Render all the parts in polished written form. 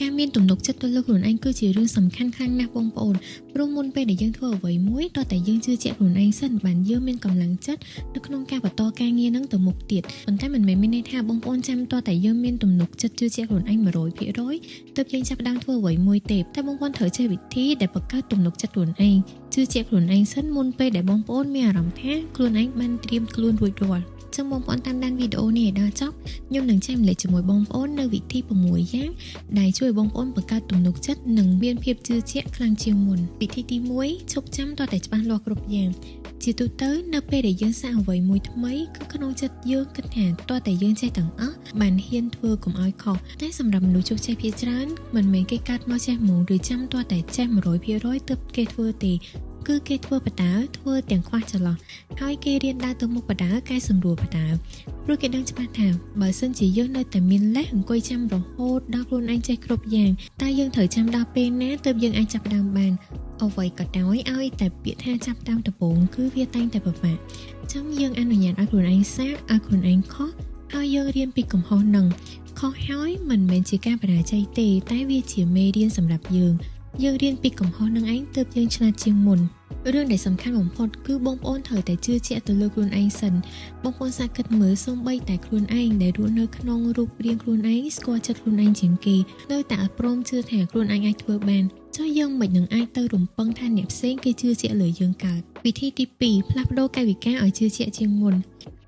ការមានទំនុកចិត្តទៅលើខ្លួនឯងគឺជារឿងសំខាន់ខ្លាំងណាស់បងប្អូនព្រោះមុនពេលដែលយើងធ្វើអ្វីមួយតើតែយើងជឿជាក់ខ្លួនឯងសិនបានយើងមានកម្លាំងចិត្តនៅក្នុងការបន្តការងារនឹងទៅមុខទៀតប៉ុន្តែមិនមែនមានន័យថាបងប្អូនចាំតើតែយើងមានទំនុកចិត្តជឿជាក់ខ្លួនឯង 100% ទើបយើងចាប់ផ្ដើមធ្វើអ្វីមួយទេតែបងប្អូនត្រូវចេះវិធីដែលបង្កើតទំនុកចិត្តខ្លួនឯងជឿជាក់ខ្លួនឯងសិនមុនពេលដែលបងប្អូនមានអារម្មណ៍ថាខ្លួនឯងបានត្រៀមខ្លួនរួចរាល់ចឹងបងប្អូនតាមដានវីដេអូនេះឲ្យដល់ចប់ខ្ញុំនឹងចែករំលែកជាមួយបងប្អូននៅវិធី6យ៉ាងដែលជួយបងប្អូនបង្កើតទំនុកចិត្តនិងមានភាពជឿជាក់ខ្លាំងជាងមុនវិធីទី1ឈប់ចាំតតែច្បាស់លាស់គ្រប់យ៉ាងជាទូទៅនៅពេលដែលយើងសាកអ្វីមួយថ្មីគឺក្នុងចិត្តយើងគិតថាតតែយើងចេះទាំងអស់បានហ៊ានធ្វើកុំឲ្យខុសតែសម្រាប់មនុស្សជោគជ័យភាគច្រើនមិនមែនគេកាត់មកចេះហ្មងឬចាំតតែចេះ 100% ទើបគេធ្វើទេគឺគេធ្វើបដាធ្វើទាំងខ្វះចន្លោះហើយគេរៀនដើរទៅមុខបដាកែសម្រួលបដាព្រោះគេដឹងច្បាស់ថាបើសិនជាយើងនៅតែមានលេសអង្គុយចាំរហូតដល់ខ្លួនឯងចេះគ្រប់យ៉ាងតែយើងត្រូវចាំដល់ពេលណាទើបយើងអាចចាប់ផ្ដើមបានអ្វីក៏ដោយឲ្យតែពាក្យថាចាប់ផ្ដើមដំបូងគឺវាតែងតែពិបាកអញ្ចឹងយើងអនុញ្ញាតឲ្យខ្លួនឯងសាកឲ្យខ្លួនឯងខុសហើយយើងរៀនពីកំហុសនឹងខុសហើយមិនមែនជាការបរាជ័យទេតែវាជាមេរៀនសម្រាប់យើងរៀនពីកំហុសនឹងឯងទើបយើងឆ្លាតជាងមុនរឿងដែលសំខាន់បំផុតគឺបងប្អូនត្រូវតែជឿជាក់ទៅលើខ្លួនឯងសិនបងប្អូនសាកគិតមើលសូម្បីតែខ្លួនឯងដែលរស់នៅក្នុងរូបរាងខ្លួនឯងស្គាល់ចិត្តខ្លួនឯងជាងគេនៅតែអត់ព្រមជឿថាខ្លួនឯងអាចធ្វើបានចុះយើងមិននឹងអាចទៅរំពឹងថាអ្នកផ្សេងគេជឿជាក់លើយើងកើតវិធីទី2ផ្លាស់ប្ដូរកាយវិការឲ្យជឿជាក់ជាងមុន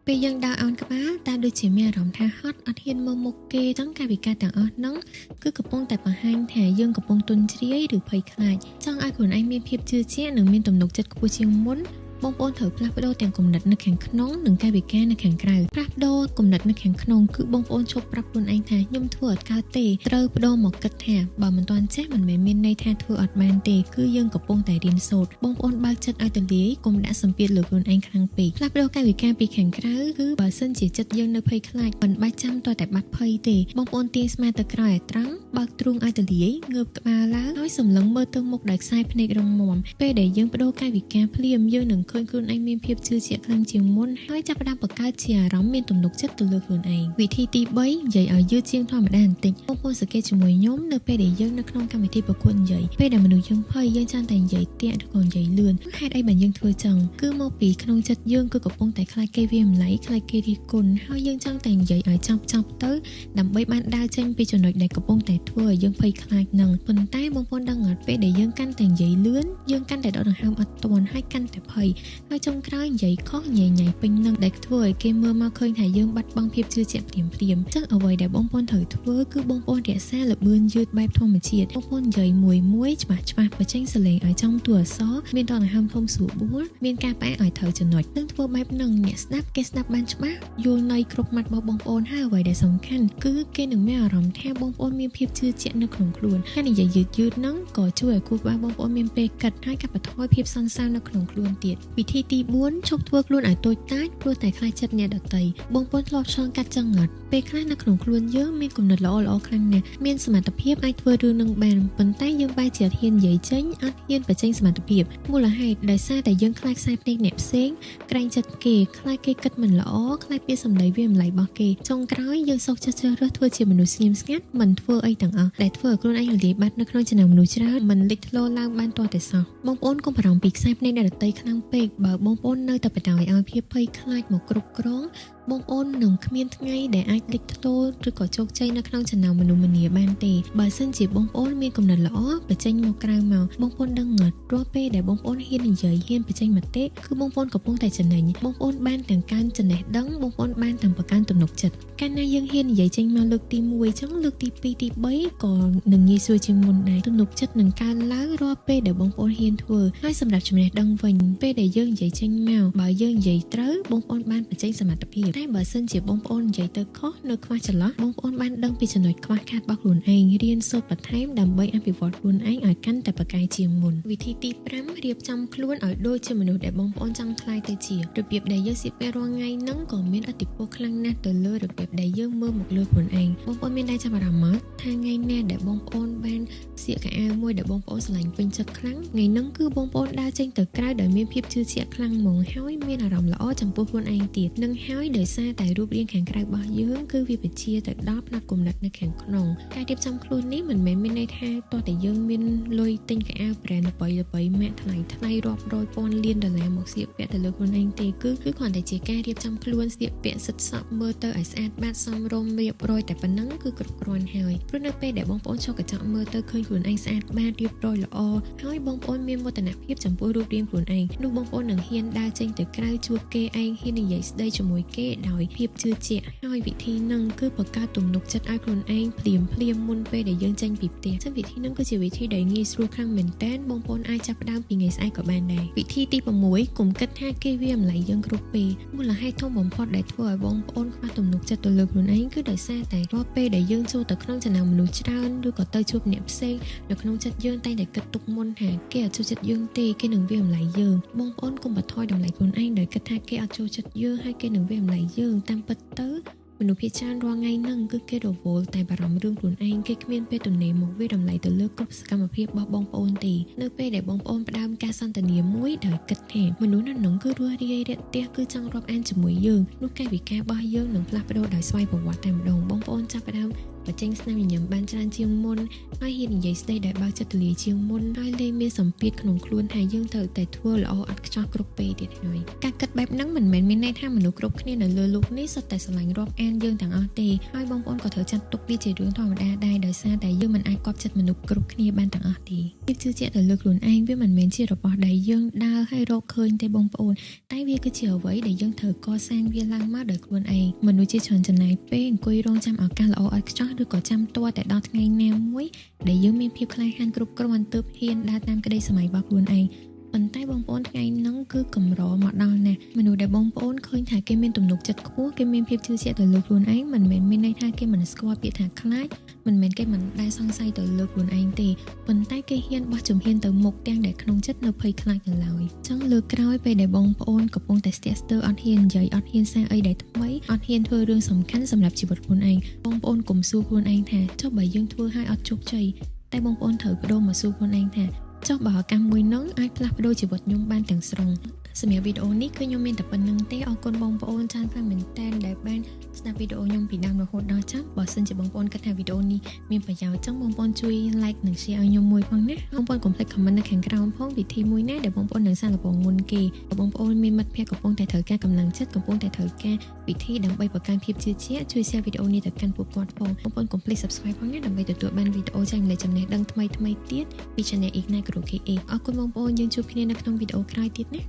ពេលយើងដើរអោនក្បាលតែដូចជាមានអារម្មណ៍ថាហត់អត់ហ៊ានមើលមុខគេទាំងកាយវិការទាំងអស់ហ្នឹងគឺកំពុងតែបង្ហាញថាយើងកំពុងទន់ជ្រាយឬភ័យខ្លាចចង់ឲ្យខ្លួនឯងមានភាពជឿជាក់និងមានទំនុកចិត្តខ្ពស់ជាងមុនបងប្អូនត្រូវផ្លាស់ប្ដូរទាំងគំនិតនៅខាងក្នុងនិងកាយវិការនៅខាងក្រៅផ្លាស់ប្ដូរគំនិតនៅខាងក្នុងគឺបងប្អូនឈប់ប្រាប់ខ្លួនឯងថាខ្ញុំធ្វើអត់កើតទេត្រូវប្ដូរមកគិតថាបើមិនទាន់ចេះមិនមែនមានន័យថាធ្វើអត់បានទេគឺយើងកំពុងតែរៀនសូត្របងប្អូនបើកចិត្តឲ្យទូលាយកុំដាក់សម្ពាធលើខ្លួនឯងខ្លាំងពេកផ្លាស់ប្ដូរកាយវិការពីខាងក្រៅគឺបើសិនជាចិត្តយើងនៅភ័យខ្លាចមិនបាច់ចាំតតែបាត់ភ័យទេបងប្អូនទាញស្មាទៅក្រោយឲ្យត្រង់បើកទ្រូងឲ្យទូលាយងើបក្បាលឡើងហើយសម្លឹងមើលទៅមុខដោយខ្សែភ្នែករឹងមាំពេលដែលយើងប្ដូរកាយវិការភ្លាមយើងនឹងឃើញខ្លួនឯងមានភាពជឿជាក់ខ្លាំងជាងមុនហើយចាប់ផ្ដើមបង្កើតជាអារម្មណ៍មានទំនុកចិត្តទៅលើខ្លួនឯងវិធីទី3និយាយឲ្យយឺតជាងធម្មតាបន្តិចបងប្អូនសង្កេតជាមួយខ្ញុំនៅពេលដែលយើងនៅក្នុងកម្មវិធីប្រកួតនិយាយពេលដែលមនុស្សយើងភ័យយើងចាំតែនិយាយតាក់ឬក៏និយាយលឿនហេតុអីបានយើងធ្វើចឹងគឺមកពីក្នុងចិត្តយើងគឺកំពុងតែខ្លាចគេវាម្លៃខ្លាចគេរិះគន់ហើយយើងចង់តែនិយាយឲ្យចប់ទៅដើម្បីបានដើរចេញពីចំណុចដែលកំពុងតែធ្វើឲ្យយើងភ័យខ្លាចនឹងប៉ុន្តែបងប្អូនដឹងអត់ពេលដែលយើងកាន់តែនិយាយលឿនយើងកាន់តែដកដង្ហើមអត់ទាន់ហើយកាន់តែភ័យហើយចុងក្រោយនិយាយខុសញ៉ៃពេញនឹងដែលធ្វើឲ្យគេមើលមកឃើញថាយើងបាត់បង់ភាពជឿជាក់ភ្លាមចឹងអ្វីដែលបងប្អូនត្រូវធ្វើគឺបងប្អូនរក្សាល្បឿនយឺតបែបធម្មជាតិបងប្អូននិយាយមួយច្បាស់បញ្ចេញសលេងឲ្យចំតួអក្សរមានដកដង្ហើមធំស្រួលបួលមានការផ្អែកឲ្យត្រូវចំណុចនឹងធ្វើបែបនឹងអ្នកស្ដាប់គេស្ដាប់បានច្បាស់យល់ន័យគ្រប់ម៉ាត់របស់បងប្អូនហើយអ្វីដែលសំខាន់គឺគេនឹងមានអារម្មណ៍ថាបងប្អូនមានភាពជឿជាក់នៅក្នុងខ្លួនហើយនិយាយយឺតហ្នឹងក៏ជួយឲ្យគូក្បាលបងប្អូនមានពេលគិតហើយកាត់បន្ថយភាពសន្សើមនៅក្នុងខ្លួនទៀតវិធីទី4ឈប់ធ្វើខ្លួនឲ្យតូចតាចព្រោះតែខ្លាចចិត្តអ្នកដទៃបងប្អូនធ្លាប់ឆ្លងកាត់ចឹងអត់ពេលខ្លះនៅក្នុងខ្លួនយើងមានគំនិតល្អខ្លាំងណាស់មានសមត្ថភាពអាចធ្វើរឿងនឹងបានប៉ុន្តែយើងបែរជាអត់ហ៊ាននិយាយចេញអត់ហ៊ានបញ្ចេញសមត្ថភាពមូលហេតុដោយសារតែយើងខ្លាចខ្សែភ្នែកអ្នកផ្សេងក្រែងចិត្តគេខ្លាចគេគិតមិនល្អខ្លាចពាក្យសម្ដីវាម្លៃរបស់គេចុងក្រោយយើងសុខចិត្តជ្រើសរើសធ្វើជាមនុស្សស្ងៀមស្ងាត់មិនធ្វើអីទាំងអស់ដែលធ្វើឲ្យខ្លួនឯងរលាយបាត់នៅក្នុងចំណោមមនុស្សច្រើនមិនលេចធ្លោឡើងបានទាល់តែសោះបងប្អូនកុំបារម្ភពីខ្សែភ្នែកអ្នកដទៃខ្លាំងពេកបើបងប្អូននៅតែបដ ឲ្យភាពភ័យខ្លាចមកគ្រប់គ្រងបងប្អូននឹងគ្មានថ្ងៃដែលអាចលេចធ្លោឬក៏ជោគជ័យនៅក្នុងចំណោមមនុស្សម្នាបានទេបើសិនជាបងប្អូនមានគំនិតល្អបញ្ចេញមកក្រៅមកបងប្អូនដឹងអត់រាល់ពេលដែលបងប្អូនហ៊ាននិយាយហ៊ានបញ្ចេញមតិគឺបងប្អូនកំពុងតែចំណេញបងប្អូនបានទាំងកើនចំណេះដឹងបងប្អូនបានទាំងបង្កើនទំនុកចិត្តកាលណាយើងហ៊ាននិយាយចេញមកលើកទី1ចឹងលើកទី2ទី3ក៏នឹងងាយស្រួលជាងមុនដែរទំនុកចិត្តនឹងកើនឡើងរាល់ពេលដែលបងប្អូនហ៊ានធ្វើហើយសម្រាប់ចំណេះដឹងវិញពេលដែលយើងនិយាយចេញមកបើយើងនិយាយត្រូវបងប្អូនបានបញ្ចេញសមត្ថភាពតែបើសិនជាបងប្អូននិយាយទៅខុសនៅខ្វះចន្លោះបងប្អូនបានដឹងពីចំណុចខ្វះខាតរបស់ខ្លួនឯងរៀនសូត្របន្ថែមដើម្បីអភិវឌ្ឍខ្លួនឯងឲ្យកាន់តែប្រកែកជាងមុនវិធីទី5រៀបចំខ្លួនឲ្យដូចជាមនុស្សដែលបងប្អូនចង់ក្លាយទៅជារបៀបដែលយើងស្លៀកពាក់រាល់ថ្ងៃហ្នឹងក៏មានឥទ្ធិពលខ្លាំងណាស់ទៅលើរបៀបដែលយើងមើលមកលើខ្លួនឯងបងប្អូនមានតែចាប់អារម្មណ៍ថាថ្ងៃណាដែលបងប្អូនបានស្លៀកកៅអៅមួយដែលបងប្អូនស្រឡាញ់ពេញចិត្តខ្លាំងថ្ងៃហ្នឹងគឺបងប្អូនដើរចេញទៅក្រៅដោយមានភាពជឿជាក់ខ្លាំងហ្មងហើយមានអារម្មណ៍ល្អចំពោះខ្លួនឯងទៀតនឹងហើយដែល ដោយសារតែរូបរាងខាងក្រៅរបស់យើងគឺវាបញ្ជាទៅដល់ផ្នត់គំនិតនៅខាងក្នុងការរៀបចំខ្លួននេះមិនមែនមានន័យថាតោះតែយើងមានលុយទិញកៅអៅ brand ល្បីៗម៉ាកថ្លៃរាប់រយពាន់លានដុល្លារមកស្លៀកពាក់ទៅលើខ្លួនឯងទេគឺគ្រាន់តែជាការរៀបចំខ្លួនស្លៀកពាក់សិតសក់មើលទៅឲ្យស្អាតបាតសមរម្យរៀបរយតែប៉ុណ្ណឹងគឺគ្រប់គ្រាន់ហើយព្រោះនៅពេលដែលបងប្អូនឆក់កញ្ចក់មើលទៅឃើញខ្លួនឯងស្អាតបាតរៀបរយល្អហើយបងប្អូនមានមោទនភាពចំពោះរូបរាងខ្លួនឯងនោះបងប្អូននឹងហ៊ានដើរចេញទៅក្រៅជួបគេឯងហ៊ាននិយាយស្ដីជាមួយគេដោយភាពជឿជាក់ហើយវិធីហ្នឹងគឺបង្កើតទំនុកចិត្តឲ្យខ្លួនឯងភ្លាមមុនពេលដែលយើងចេញពីផ្ទះចឹងវិធីហ្នឹងគឺជាវិធីដែលងាយស្រួលខ្លាំងមែនតើបងប្អូនអាចចាប់ផ្ដើមពីថ្ងៃស្អែកក៏បានដែរវិធីទី6កុំគិតថាគេវាម្ល៉េះយើងគ្រប់ពេលមូលហេតុធំបំផុតដែលធ្វើឲ្យបងប្អូនខ្វះទំនុកចិត្តទៅលើខ្លួនឯងគឺដោយសារតែរាល់ពេលដែលយើងចូលទៅក្នុងចំណោមមនុស្សច្រើនឬក៏ទៅជួបអ្នកផ្សេងនៅក្នុងចិត្តយើងតែងតែគិតទុកមុនថាគេអត់ចូលចិត្តយើងទេគេនឹងវាម្ល៉េះយើងបងប្អូនកុំបន្ថយតម្លៃខ្លួនឯងដោយគិតថាគេអត់ចូលចិត្តយើងហើយគេនឹងវាម្ល៉េះយើងតាមពិតទៅមនុស្សភាគច្រើនរាល់ថ្ងៃហ្នឹងគឺគេរវល់តែបារម្ភរឿងខ្លួនឯងគេគ្មានពេលទំនេរមកវាតម្លៃទៅលើគ្រប់សកម្មភាពរបស់បងប្អូនទេនៅពេលដែលបងប្អូនផ្ដើមការសន្ទនាមួយដោយគិតថាមនុស្សហ្នឹងគឺរស់រាយរាក់ទាក់គឺចង់រាប់អានជាមួយយើងនោះកាយវិការរបស់យើងនឹងផ្លាស់ប្ដូរដោយស្វ័យប្រវត្តិតែម្ដងបងប្អូនចាប់ផ្ដើមបញ្ចេញស្នាមញញឹមបានច្រើនជាងមុនហើយហ៊ាននិយាយស្ដីដែលបើកចិត្តទូលាយជាងមុនហើយលែងមានសម្ពាធក្នុងខ្លួនថាយើងត្រូវតែធ្វើល្អឥតខ្ចោះគ្រប់ពេលទៀតហើយការគិតបែបហ្នឹងមិនមែនមានន័យថាមនុស្សគ្រប់គ្នានៅលើលោកនេះសុទ្ធតែស្រឡាញ់រាប់អានយើងទាំងអស់ទេហើយបងប្អូនក៏ត្រូវចាត់ទុកវាជារឿងធម្មតាដែរដោយសារតែយើងមិនអាចគាប់ចិត្តមនុស្សគ្រប់គ្នាបានទាំងអស់ទេភាពជឿជាក់ទៅលើខ្លួនឯងវាមិនមែនជារបស់ដែលយើងដើរហើយរកឃើញទេបងប្អូនតែវាគឺជាអ្វីដែលយើងត្រូវកសាងវាឡើងមកដោយខ្លួនឯងមនុស្សជាច្រើនចំណាយពេលអង្គុយរងចាំឱកាសល្អឥតខ្ចោះឬក៏ចាំទាល់តែដល់ថ្ងៃណាមួយដែលយើងមានភាពក្លាហានគ្រប់គ្រាន់ទើបហ៊ានដើរតាមក្តីសម័យរបស់ខ្លួនឯងប៉ុន្តែបងប្អូនថ្ងៃហ្នឹងគឺកម្រមកដល់ណាស់មនុស្សដែលបងប្អូនឃើញថាគេមានទំនុកចិត្តខ្ពស់គេមានភាពជឿជាក់ទៅលើខ្លួនឯងមិនមែនមានន័យថាគេមិនស្គាល់ពាក្យថាខ្លាចមិនមែនគេមិនដែលសង្ស័យទៅលើខ្លួនឯងទេប៉ុន្តែគេហ៊ានបោះជំហានទៅមុខទាំងដែលក្នុងចិត្តនៅភ័យខ្លាចនៅឡើយអញ្ចឹងលើក្រោយពេលដែលបងប្អូនកំពុងតែស្ទាក់ស្ទើរអត់ហ៊ាននិយាយអត់ហ៊ានសារអីដែលថ្មីអត់ហ៊ានធ្វើរឿងសំខាន់សម្រាប់ជីវិតខ្លួនឯងបងប្អូនកុំសួរខ្លួនឯងថាចុះបើយើងធ្វើឲ្យអត់ជោគជ័យតែបងប្អូនត្រូវបដូរមកសួរខ្លួនឯងថាចុះបើឱកាសមួយនោះអាចផ្លាស់ប្ដូរជីវិតខ្ញុំបានទាំងស្រុងសម្រាប់វីដេអូនេះគឺខ្ញុំមានតែប៉ុណ្្នឹងទេអរគុណបងប្អូនច្រើនខ្លាំងមែនតើដែលបានស្ដាប់វីដេអូខ្ញុំពីដើមរហូតដល់ចប់បើសិនជាបងប្អូនគិតថាវីដេអូនេះមានប្រយោជន៍ចឹងបងប្អូនជួយ like និង share ឲ្យខ្ញុំមួយផងណាបងប្អូនកុំភ្លេច comment នៅខាងក្រោមផងវិធីមួយណាដែលបងប្អូននឹងសាកល្បងមុនគេបងប្អូនមានមិត្តភ័ក្តិកំពុងតែត្រូវការកម្លាំងចិត្តកំពុងតែត្រូវការវិធីដើម្បីបង្កើនភាពជឿជាក់ជួយ share វីដេអូនេះទៅកាន់ពួកគាត់ផងបងប្អូនកុំភ្លេច subscribe ផងណាដើម្បីទទួលបានវីដេអូចែករំលែកចំណេះដឹងថ្មីៗទៀតពី Channel Ignite Guru KA អរគុណបងប្អូនយើងជួបគ្នានៅក្នុងវីដេអូក្រោយទៀតណា